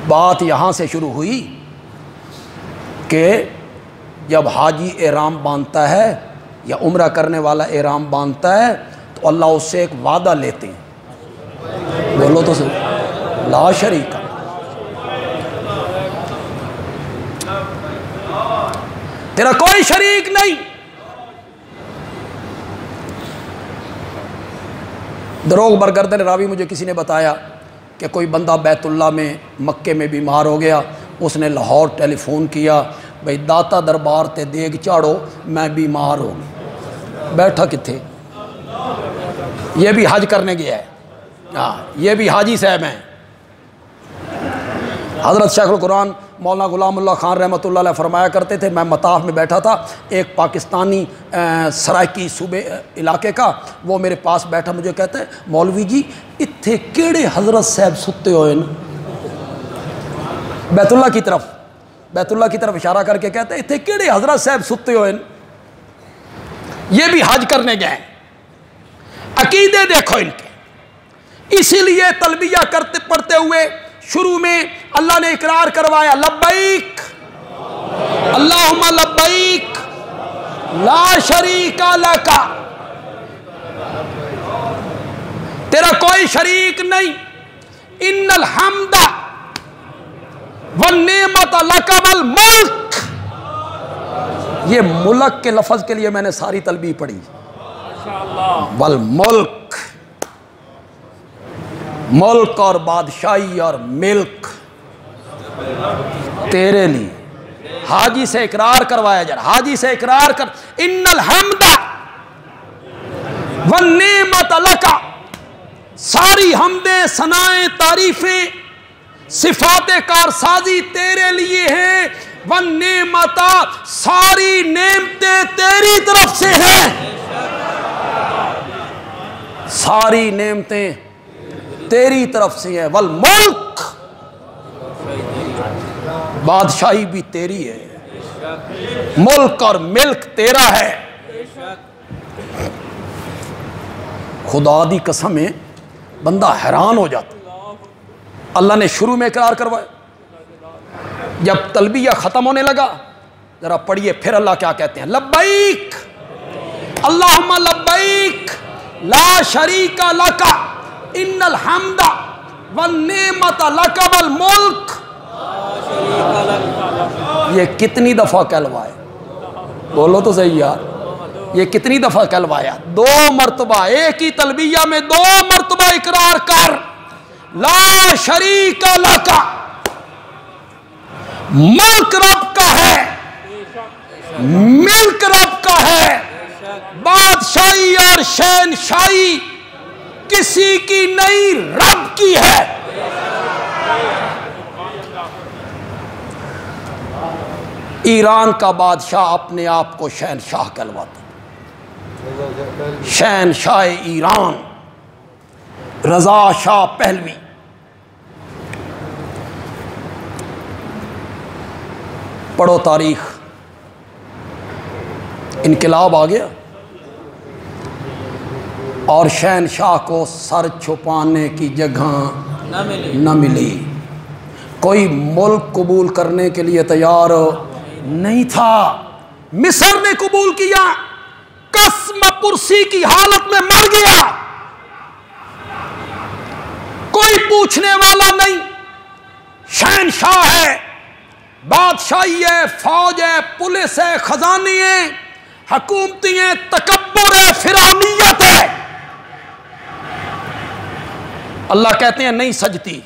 بات یہاں سے شروع ہوئی کہ جب حاجی احرام باندھتا ہے یا عمرہ کرنے والا احرام باندھتا ہے تو اللہ اس سے ایک وعدہ لیتے ہیں. بولو تو صحیح، لا شریک تیرا کوئی شریک نہیں. دروغ برگردن راوی مجھے کسی نے بتایا کہ کوئی بندہ بیت اللہ میں مکے میں بیمار ہو گیا، اس نے لاہور ٹیلی فون کیا، بھئی داتا دربار تے دیگ چاڑو میں بیمار ہوں. بیٹھا کتھے؟ یہ بھی حج کرنے گیا ہے. ہاں یہ بھی حاجی صاحب ہیں. حضرت شیخ القرآن مولانا غلام اللہ خان رحمۃ اللہ علیہ فرمایا کرتے تھے، میں مطاف میں بیٹھا تھا، ایک پاکستانی سرائکی صوبے علاقے کا، وہ میرے پاس بیٹھا، مجھے کہتا ہے مولوی جی اتھے کیڑے حضرت صاحب ستے ہوئے نا. بیت اللہ کی طرف اشارہ کر کے کہتا ہے اتھے کیڑے حضرت صاحب ستے ہوئے نا. یہ بھی حج کرنے گئے. عقیدے دیکھو ان کے. اسی لیے تلبیہ کرتے پڑھتے ہوئے شروع میں اللہ نے اقرار کروایا، لبیک اللہم لبیک لا شریک لک، تیرا کوئی شریک نہیں. ان الحمد والنعمت لک والملک. یہ ملک کے لفظ کے لیے میں نے ساری تلبیہ پڑھی. والملک، ملک اور بادشاہی اور ملک تیرے لیے. حاجی سے اقرار کروایا جا رہا، حاجی سے اقرار کر. ان الحمد والنعمت لک، ساری حمدیں ثنائیں تعریفیں صفات کارسازی تیرے لیے ہیں. والنعمت، ساری نعمتیں تیری طرف سے ہیں، ساری نعمتیں تیری طرف سے ہے. والملک، بادشاہی بھی تیری ہے، ملک اور ملک تیرا ہے. خدا دی قسم ہے بندہ حیران ہو جاتا. اللہ نے شروع میں اقرار کروایا، جب تلبیہ ختم ہونے لگا ذرا پڑھیے پھر اللہ کیا کہتے ہیں. لبیک اللہم لبیک لا شریک لک ان الحمد والنعمت لک والملک یہ کتنی دفعہ کہلوائے؟ بولو تو صحیح یار، یہ کتنی دفعہ کہلوایا؟ 2 مرتبہ، ایک ہی تلبیہ میں 2 مرتبہ اقرار کر لا شریک لک، ملک رب کا ہے، ملک رب کا ہے، بادشاہی اور شہنشاہی کسی کی نہیں، رب کی ہے۔ ایران کا بادشاہ اپنے آپ کو شہنشاہ کہلواتا، شہنشاہ ایران رضا شاہ پہلوی۔ پڑھو تاریخ، انقلاب آ گیا اور شہنشاہ کو سر چھپانے کی جگہ نہ ملی، کوئی ملک قبول کرنے کے لیے تیار نہیں تھا۔ مصر نے قبول کیا، قسم پرسی کی حالت میں مر گیا، کوئی پوچھنے والا نہیں، شہنشاہ ہے، بادشاہی ہے، فوج ہے، پولیس ہے، خزانے ہیں، حکومتی ہیں، تکبر ہے، فرعونیت ہے۔ اللہ کہتے ہیں نہیں سجتی،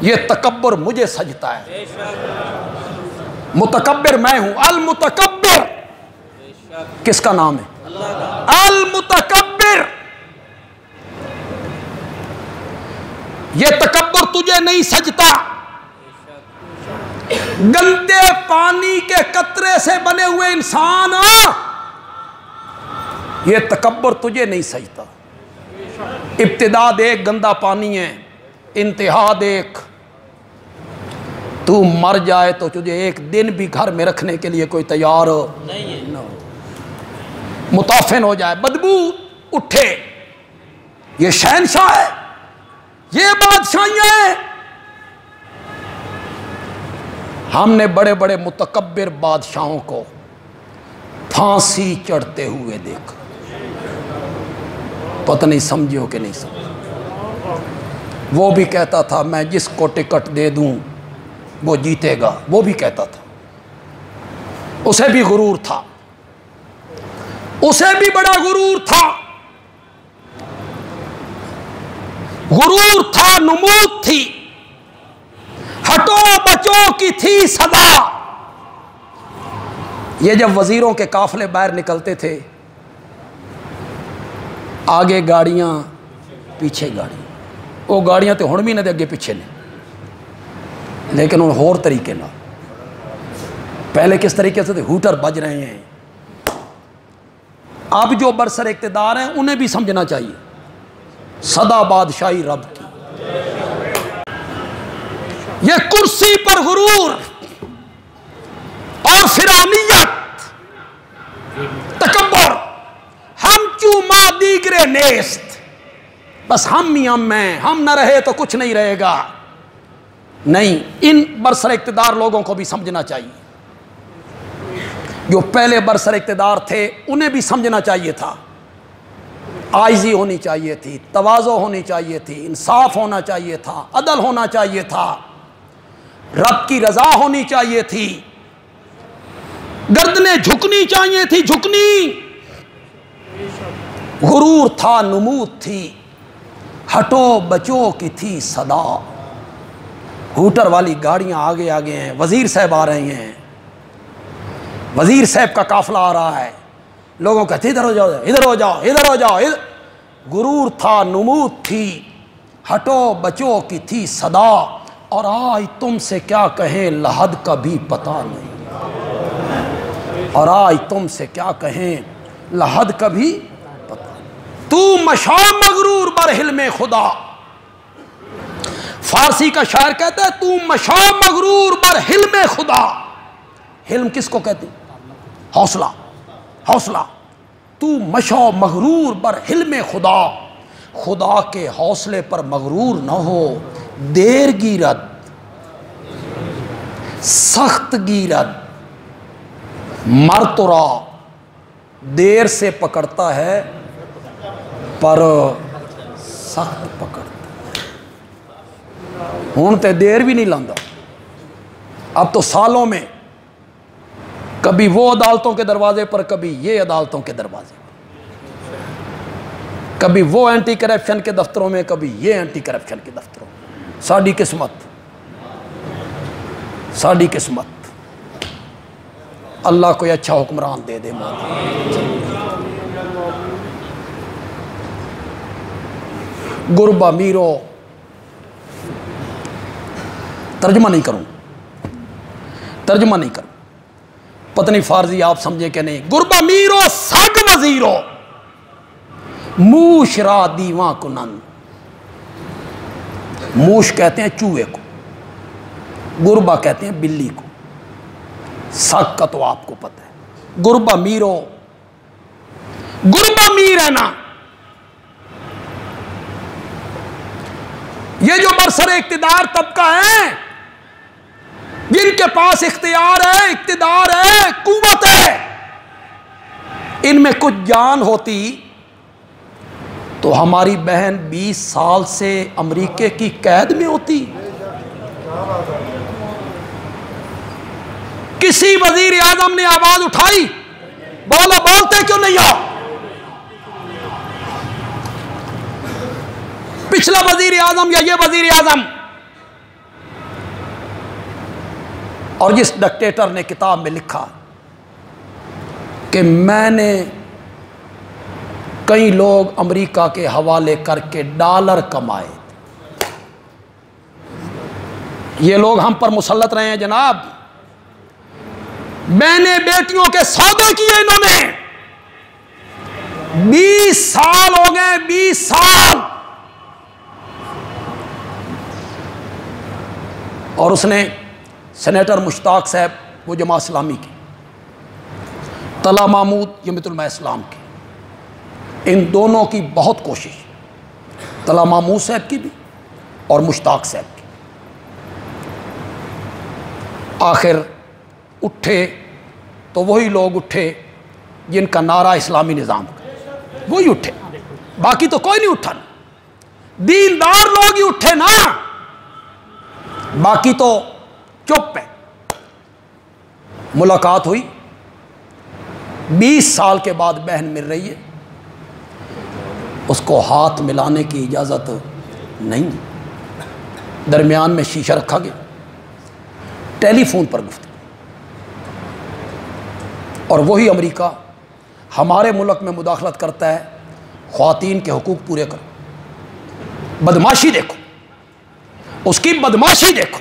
یہ تکبر مجھے سجتا ہے، متکبر میں ہوں، المتکبر کس کا نام ہے؟ المتکبر۔ یہ تکبر تجھے نہیں سجتا، گندے پانی کے قطرے سے بنے ہوئے انسان، یہ تکبر تجھے نہیں سجتا۔ ابتدا دیکھ گندا پانی ہے، انتہا دیکھ، تو مر جائے تو تجھے ایک دن بھی گھر میں رکھنے کے لیے کوئی تیار نہ ہو، متعفن ہو جائے، بدبو اٹھے۔ یہ شہنشاہ ہے، یہ بادشاہیاں ہیں۔ ہم نے بڑے بڑے متکبر بادشاہوں کو پھانسی چڑھتے ہوئے دیکھا، پتہ نہیں سمجھو کہ نہیں سمجھو۔ وہ بھی کہتا تھا میں جس کو ٹکٹ دے دوں وہ جیتے گا، وہ بھی کہتا تھا، اسے بھی غرور تھا، اسے بھی بڑا غرور تھا، غرور تھا، نمود تھی، ہٹو بچوں کی تھی صدا۔ یہ جب وزیروں کے قافلے باہر نکلتے تھے، آگے گاڑیاں پیچھے گاڑیاں، وہ گاڑیاں تو ہن بھی نہ دے اگے پیچھے نے، لیکن ان ہور طریقے نہ، پہلے کس طریقے سے تھے، ہوٹر بج رہے ہیں۔ اب جو برسر اقتدار ہیں انہیں بھی سمجھنا چاہیے سدا بادشاہی رب کی، یہ کرسی پر غرور اور فرعونیت، تکبر، ہم چوما دیگرے نیست، بس ہم ہی ہم ہیں، ہم نہ رہے تو کچھ نہیں رہے گا۔ نہیں، ان برسر اقتدار لوگوں کو بھی سمجھنا چاہیے، جو پہلے برسر اقتدار تھے انہیں بھی سمجھنا چاہیے تھا، عاجزی ہونی چاہیے تھی، تواضع ہونی چاہیے تھی، انصاف ہونا چاہیے تھا، عدل ہونا چاہیے تھا، رب کی رضا ہونی چاہیے تھی، گردنیں جھکنی چاہیے تھی، جھکنی، غرور تھا، نمود تھی، ہٹو بچوں کی تھی صدا۔ ہوٹر والی گاڑیاں آگے آگے ہیں، وزیر صاحب آ رہے ہیں، وزیر صاحب کا قافلہ آ رہا ہے، لوگوں کہتے ادھر ہو جاؤ، ادھر ہو جاؤ، ادھر ہو جاؤ، غرور تھا، نمود تھی، ہٹو بچوں کی تھی صدا، اور آج تم سے کیا کہیں لحد کا بھی پتہ نہیں، اور آج تم سے کیا کہیں لحد کا بھی پتہ نہیں۔ تو مشا مغرور بر حلم خدا، فارسی کا شاعر کہتا ہے تو مشا مغرور بر حلم خدا۔ حلم کس کو کہتے ہیں؟ حوصلہ، حوصلہ۔ تو مشا مغرور بر حلم خدا، خدا کے حوصلے پر مغرور نہ ہو، دیر گیرد، سخت گیرد، مر ترا، دیر سے پکڑتا ہے پر سخت پکڑتا، ہون تے دیر بھی نہیں لاندا، اب تو سالوں میں کبھی وہ عدالتوں کے دروازے پر، کبھی یہ عدالتوں کے دروازے پر، کبھی وہ اینٹی کرپشن کے دفتروں میں، کبھی یہ اینٹی کرپشن کے دفتروں میں۔ ساڈی قسمت، ساڈی قسمت، اللہ کوئی اچھا حکمران دے دے مولا۔ گربا میرو، ترجمہ نہیں کروں، ترجمہ نہیں کروں، پتہ نہیں فارسی آپ سمجھے کہ نہیں۔ گربا میرو سگ وزیرو موش را دیواں کنن۔ موش کہتے ہیں چوہے کو، گربا کہتے ہیں بلی کو، سگ کا تو آپ کو پتہ ہے۔ گربا میرو، گربا میر ہے نا، یہ جو برسر اقتدار طبقہ ہے جن کے پاس اختیار ہے، اقتدار ہے، قوت ہے، ان میں کچھ جان ہوتی تو ہماری بہن 20 سال سے امریکہ کی قید میں ہوتی۔ کسی وزیر اعظم نے آواز اٹھائی؟ بولو، بولتے کیوں نہیں ہو؟ پچھلا وزیر اعظم یا یہ وزیر اعظم؟ اور جس ڈکٹیٹر نے کتاب میں لکھا کہ میں نے کئی لوگ امریکہ کے حوالے کر کے ڈالر کمائے، یہ لوگ ہم پر مسلط رہے ہیں جناب، میں نے بیٹیوں کے سودے کیے انہوں نے، 20 سال ہو گئے، 20 سال۔ اور اس نے سینیٹر مشتاق صاحب، وہ جماعت اسلامی کی، طلعہ محمود یمۃ الماء اسلام کی، ان دونوں کی بہت کوشش، طلعہ محمود صاحب کی بھی اور مشتاق صاحب کی، آخر اٹھے تو وہی لوگ اٹھے جن کا نعرہ اسلامی نظام کا، وہی اٹھے، باقی تو کوئی نہیں اٹھا، دیندار لوگ ہی اٹھے نا، باقی تو چپ ہے۔ ملاقات ہوئی، 20 سال کے بعد بہن مل رہی ہے، اس کو ہاتھ ملانے کی اجازت نہیں، درمیان میں شیشہ رکھا گیا، ٹیلی فون پر گفتگو، اور وہی امریکہ ہمارے ملک میں مداخلت کرتا ہے، خواتین کے حقوق پورے کرو۔ بدماشی دیکھو، اس کی بدماشی دیکھو،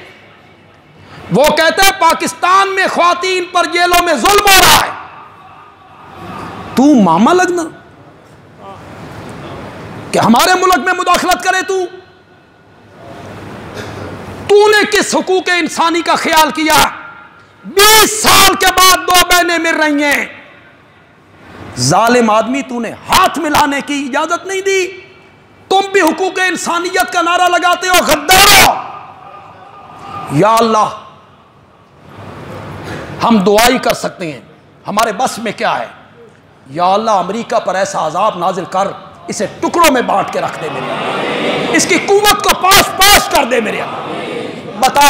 وہ کہتا ہے پاکستان میں خواتین پر جیلوں میں ظلم ہو رہا ہے، تو ماما لگنا کہ ہمارے ملک میں مداخلت کرے؟ تو نے کس حقوق انسانی کا خیال کیا؟ 20 سال کے بعد 2 بہنیں مل رہی ہیں، ظالم آدمی، تو نے ہاتھ ملانے کی اجازت نہیں دی، تم بھی حقوق انسانیت کا نعرہ لگاتے ہو، غدارو۔ یا اللہ، ہم دعائی کر سکتے ہیں، ہمارے بس میں کیا ہے؟ یا اللہ امریکہ پر ایسا عذاب نازل کر، اسے ٹکڑوں میں بانٹ کے رکھ دے میرے اللہ، اس کی قوت کو پاش پاش کر دے میرے اللہ، بتا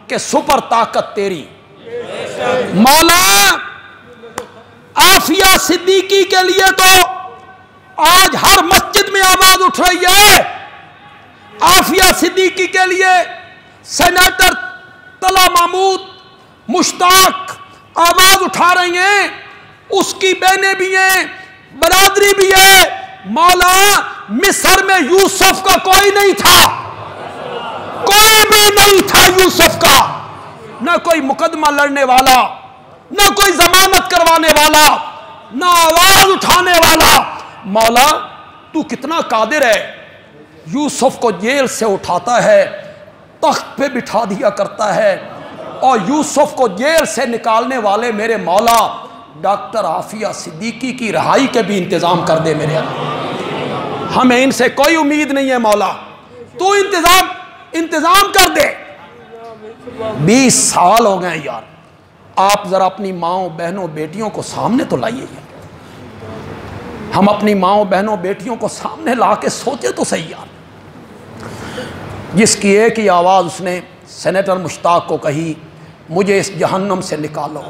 کہ سپر طاقت تیری مولا۔ عافیہ صدیقی کے لیے تو آج ہر مسجد میں آواز اٹھ رہی ہے، عافیہ صدیقی کے لیے سینیٹر طلعہ محمود، مشتاق آواز اٹھا رہی ہیں، اس کی بہنیں بھی ہیں، برادری بھی ہے۔ مولا مصر میں یوسف کا کوئی نہیں تھا، کوئی بھی نہیں تھا یوسف کا، نہ کوئی مقدمہ لڑنے والا، نہ کوئی ضمانت کروانے والا، نہ آواز اٹھانے والا۔ مولا تو کتنا قادر ہے، یوسف کو جیل سے اٹھاتا ہے، تخت پہ بٹھا دیا کرتا ہے، اور یوسف کو جیل سے نکالنے والے میرے مولا ڈاکٹر عافیہ صدیقی کی رہائی کے بھی انتظام کر دے میرے اللہ۔ ہمیں ان سے کوئی امید نہیں ہے مولا، تو انتظام کر دے۔ 20 سال ہو گئے یار، آپ ذرا اپنی ماؤں بہنوں بیٹیوں کو سامنے تو لائیے، ہم اپنی ماؤں بہنوں بیٹیوں کو سامنے لا کے سوچے تو صحیح یار۔ جس کی ایک ہی آواز اس نے سینیٹر مشتاق کو کہی، مجھے اس جہنم سے نکالو،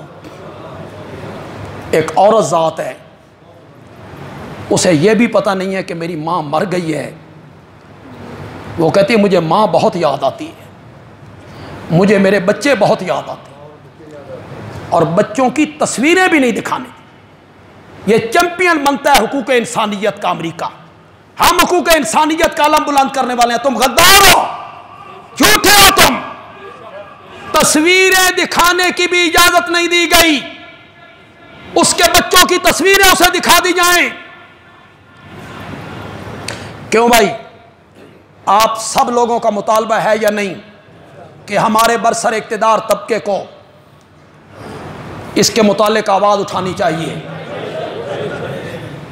ایک عورت ذات ہے، اسے یہ بھی پتہ نہیں ہے کہ میری ماں مر گئی ہے، وہ کہتی ہے مجھے ماں بہت یاد آتی ہے، مجھے میرے بچے بہت یاد آتے ہیں، اور بچوں کی تصویریں بھی نہیں دکھانے۔ یہ چیمپئن بنتا ہے حقوق انسانیت کا امریکہ۔ ہم حقوق انسانیت کا علم بلند کرنے والے ہیں، تم غدار ہو، جھوٹے ہو تم۔ تصویریں دکھانے کی بھی اجازت نہیں دی گئی، اس کے بچوں کی تصویریں اسے دکھا دی جائیں۔ کیوں بھائی؟ آپ سب لوگوں کا مطالبہ ہے یا نہیں کہ ہمارے برسر اقتدار طبقے کو اس کے متعلق آواز اٹھانی چاہیے؟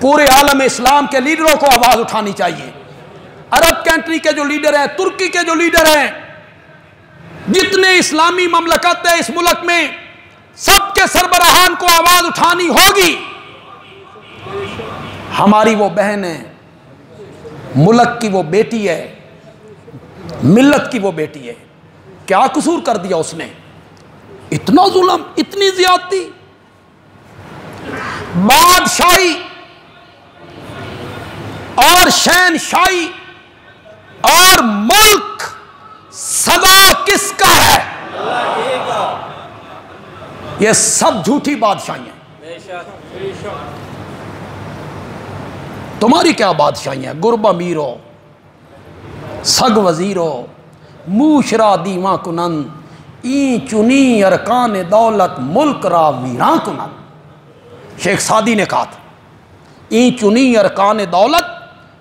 پورے عالم اسلام کے لیڈروں کو آواز اٹھانی چاہیے، عرب کنٹری کے جو لیڈر ہیں، ترکی کے جو لیڈر ہیں، جتنے اسلامی مملکت ہے اس ملک میں، سب کے سربراہان کو آواز اٹھانی ہوگی۔ ہماری وہ بہن ہے، ملک کی وہ بیٹی ہے، ملت کی وہ بیٹی ہے، کیا قصور کر دیا اس نے؟ اتنا ظلم، اتنی زیادتی، بادشاہی اور شہنشاہی اور ملک سدا کس کا ہے؟ یہ سب جھوٹی بادشاہیاں ہیں۔ تمہاری کیا بادشاہیاں ہیں؟ گرب امیر ہو، سگ وزیر ہو، موشرا دیواں کنند، این چنی ارکان دولت ملک را ویراں کنند۔ شیخ سعدی نے کہا تھا این چنی ارکان دولت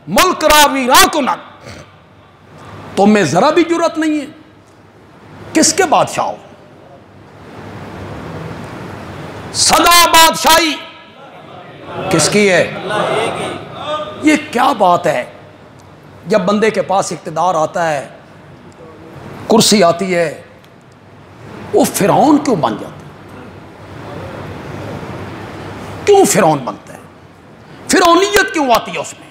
ملک را ویراں کنند۔ تم میں ذرا بھی جرت نہیں ہے؟ کس کے بادشاہ ہو؟ سدا بادشاہی کس کی ہے؟ یہ کیا بات ہے؟ جب بندے کے پاس اقتدار آتا ہے، کرسی آتی ہے، وہ فرعون کیوں بن جاتا ہے؟ کیوں فرعون بنتا ہے؟ فرعونیت کیوں آتی ہے اس میں؟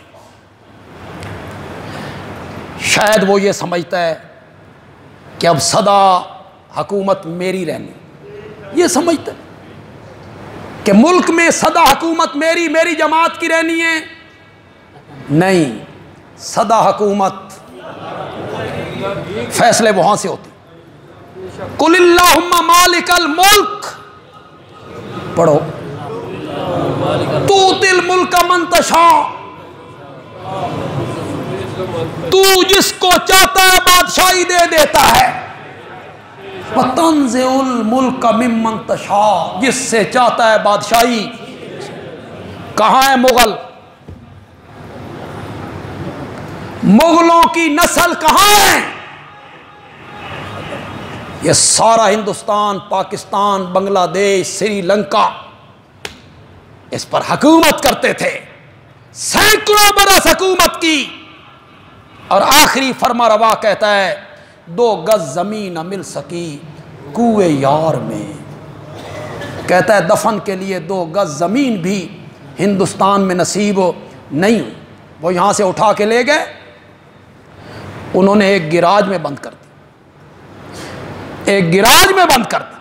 شاید وہ یہ سمجھتا ہے کہ اب سدا حکومت میری رہنی، یہ سمجھتا ہے کہ ملک میں سدا حکومت میری جماعت کی رہنی ہے۔ نہیں، سدا حکومت فیصلے وہاں سے ہوتے۔ قل اللہم مالک الملک، پڑھو، تؤتی الملک من تشاء، تو جس کو چاہتا ہے بادشاہی دے دیتا ہے، وَتَنزِعُ الْمُلْكَ مِمَّن تَشَاءُ، جس سے چاہتا ہے بادشاہی۔ کہاں ہے مغل؟ مغلوں کی نسل کہاں ہے؟ یہ سارا ہندوستان، پاکستان، بنگلہ دیش، سری لنکا اس پر حکومت کرتے تھے، سینکڑوں برس حکومت کی، اور آخری فرما روا کہتا ہے 2 گز زمین نہ مل سکی کوئے یار میں، کہتا ہے دفن کے لیے 2 گز زمین بھی ہندوستان میں نصیب نہیں۔ وہ یہاں سے اٹھا کے لے گئے، انہوں نے ایک گراج میں بند کر دی، ایک گراج میں بند کر دی۔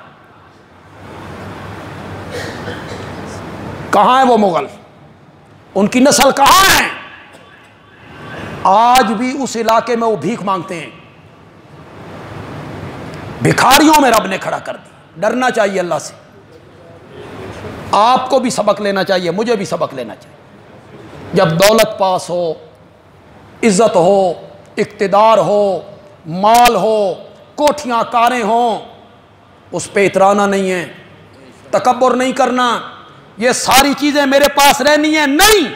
کہاں ہے وہ مغل؟ ان کی نسل کہاں ہے؟ آج بھی اس علاقے میں وہ بھیک مانگتے ہیں، بھکاریوں میں رب نے کھڑا کر دی۔ ڈرنا چاہیے اللہ سے، آپ کو بھی سبق لینا چاہیے، مجھے بھی سبق لینا چاہیے۔ جب دولت پاس ہو، عزت ہو، اقتدار ہو، مال ہو، کوٹھیاں کاریں ہوں، اس پہ اترانا نہیں ہے، تکبر نہیں کرنا، یہ ساری چیزیں میرے پاس رہنی ہیں، نہیں،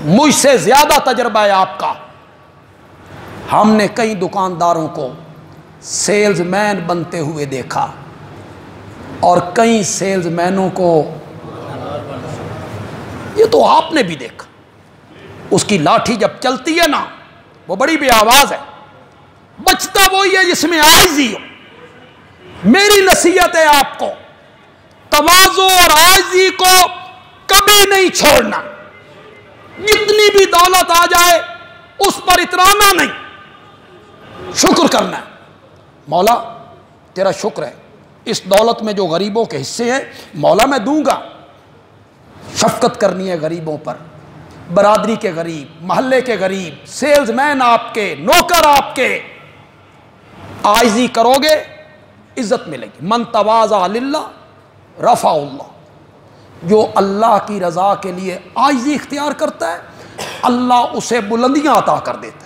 مجھ سے زیادہ تجربہ ہے آپ کا۔ ہم نے کئی دکانداروں کو سیلز مین بنتے ہوئے دیکھا، اور کئی سیلز مینوں کو، یہ تو آپ نے بھی دیکھا، اس کی لاٹھی جب چلتی ہے نا، وہ بڑی بے آواز ہے، بچتا وہی ہے جس میں عاجزی ہو۔ میری نصیحت ہے آپ کو، تواضع اور عاجزی کو کبھی نہیں چھوڑنا۔ جتنی بھی دولت آ جائے اس پر اترانا نہیں، شکر کرنا ہے۔ مولا تیرا شکر ہے اس دولت میں جو غریبوں کے حصے ہیں مولا میں دوں گا. شفقت کرنی ہے غریبوں پر، برادری کے غریب، محلے کے غریب، سیلز مین آپ کے، نوکر آپ کے. عاجزی کرو گے عزت ملے گی. من تواضع للہ رفع اللہ. جو اللہ کی رضا کے لیے عاجزی اختیار کرتا ہے اللہ اسے بلندیاں عطا کر دیتا ہے.